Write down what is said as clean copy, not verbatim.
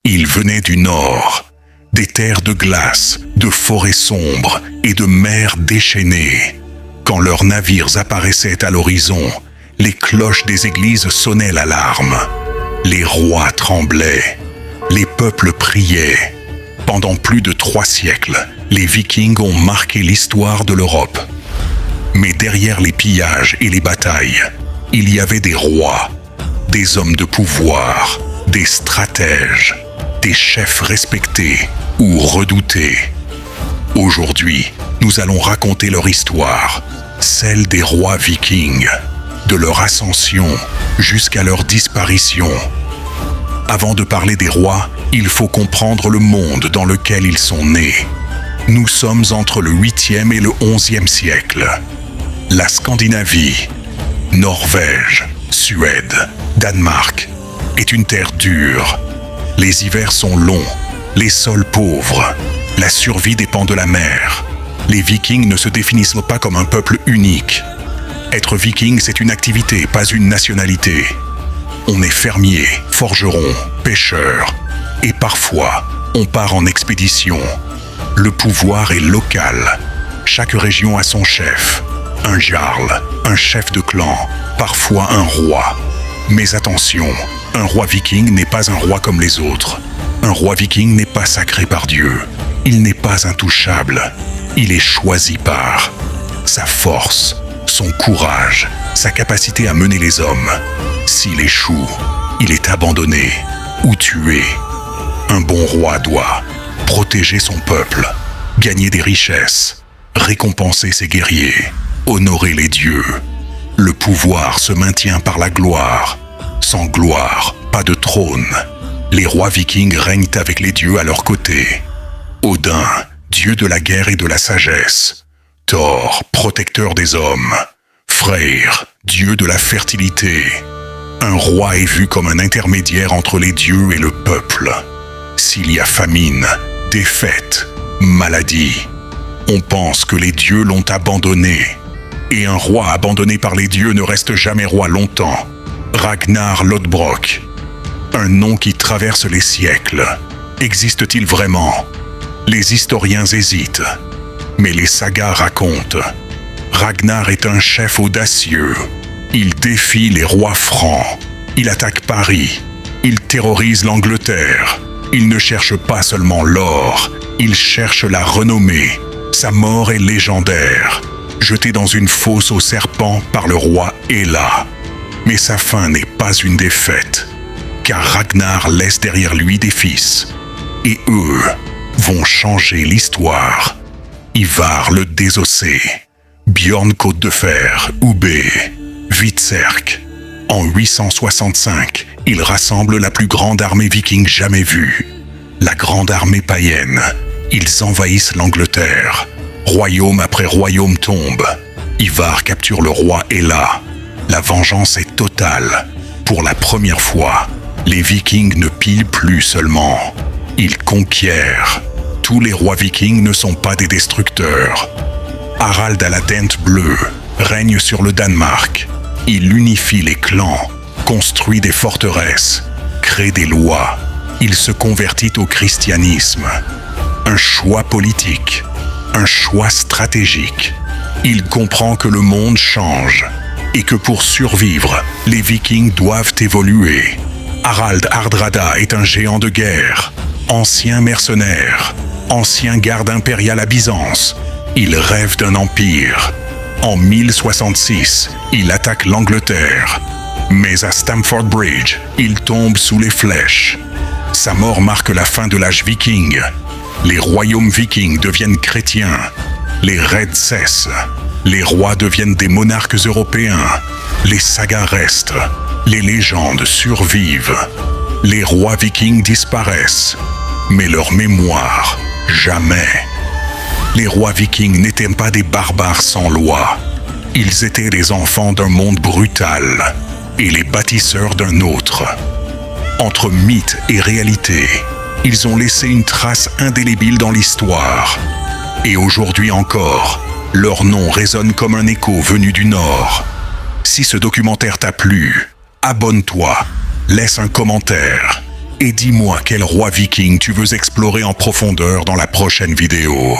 Ils venaient du nord, des terres de glace, de forêts sombres et de mers déchaînées. Quand leurs navires apparaissaient à l'horizon, les cloches des églises sonnaient l'alarme. Les rois tremblaient, les peuples priaient. Pendant plus de 3 siècles, les Vikings ont marqué l'histoire de l'Europe. Mais derrière les pillages et les batailles, il y avait des rois, des hommes de pouvoir, des stratèges, des chefs respectés ou redoutés. Aujourd'hui, nous allons raconter leur histoire, celle des rois vikings, de leur ascension jusqu'à leur disparition. Avant de parler des rois, il faut comprendre le monde dans lequel ils sont nés. Nous sommes entre le 8e et le 11e siècle. La Scandinavie, Norvège, Suède, Danemark, est une terre dure. Les hivers sont longs, les sols pauvres. La survie dépend de la mer. Les Vikings ne se définissent pas comme un peuple unique. Être viking, c'est une activité, pas une nationalité. On est fermier, forgeron, pêcheur, et parfois, on part en expédition. Le pouvoir est local. Chaque région a son chef. Un jarl, un chef de clan, parfois un roi. Mais attention, un roi viking n'est pas un roi comme les autres. Un roi viking n'est pas sacré par Dieu. Il n'est pas intouchable. Il est choisi par sa force, son courage, sa capacité à mener les hommes. S'il échoue, il est abandonné ou tué. Un bon roi doit protéger son peuple, gagner des richesses, récompenser ses guerriers, honorer les dieux. Le pouvoir se maintient par la gloire. Sans gloire, pas de trône. Les rois vikings règnent avec les dieux à leur côté. Odin, dieu de la guerre et de la sagesse. Thor, protecteur des hommes. Freyr, dieu de la fertilité. Un roi est vu comme un intermédiaire entre les dieux et le peuple. S'il y a famine, défaite, maladie, on pense que les dieux l'ont abandonné. Et un roi abandonné par les dieux ne reste jamais roi longtemps. Ragnar Lodbrok, un nom qui traverse les siècles. Existe-t-il vraiment? Les historiens hésitent, mais les sagas racontent. Ragnar est un chef audacieux. Il défie les rois francs. Il attaque Paris. Il terrorise l'Angleterre. Il ne cherche pas seulement l'or, il cherche la renommée. Sa mort est légendaire, jeté dans une fosse aux serpents par le roi Hela. Mais sa fin n'est pas une défaite, car Ragnar laisse derrière lui des fils. Et eux vont changer l'histoire. Ivar le Désossé, Bjorn Côte de Fer, Ubbe, Hvitserk. En 865, il rassemble la plus grande armée viking jamais vue. La grande armée païenne. Ils envahissent l'Angleterre. Royaume après royaume tombe. Ivar capture le roi Hela. La vengeance est totale. Pour la première fois, les Vikings ne pillent plus seulement. Ils conquièrent. Tous les rois vikings ne sont pas des destructeurs. Harald à la dent bleue règne sur le Danemark. Il unifie les clans, construit des forteresses, crée des lois. Il se convertit au christianisme. Un choix politique, un choix stratégique. Il comprend que le monde change et que pour survivre, les Vikings doivent évoluer. Harald Hardrada est un géant de guerre, ancien mercenaire, ancien garde impérial à Byzance. Il rêve d'un empire. En 1066, il attaque l'Angleterre. Mais à Stamford Bridge, il tombe sous les flèches. Sa mort marque la fin de l'âge viking. Les royaumes vikings deviennent chrétiens. Les raids cessent. Les rois deviennent des monarques européens. Les sagas restent. Les légendes survivent. Les rois vikings disparaissent. Mais leur mémoire, jamais. Les rois vikings n'étaient pas des barbares sans loi. Ils étaient les enfants d'un monde brutal et les bâtisseurs d'un autre. Entre mythe et réalité, ils ont laissé une trace indélébile dans l'histoire. Et aujourd'hui encore, leur nom résonne comme un écho venu du Nord. Si ce documentaire t'a plu, abonne-toi, laisse un commentaire et dis-moi quel roi viking tu veux explorer en profondeur dans la prochaine vidéo.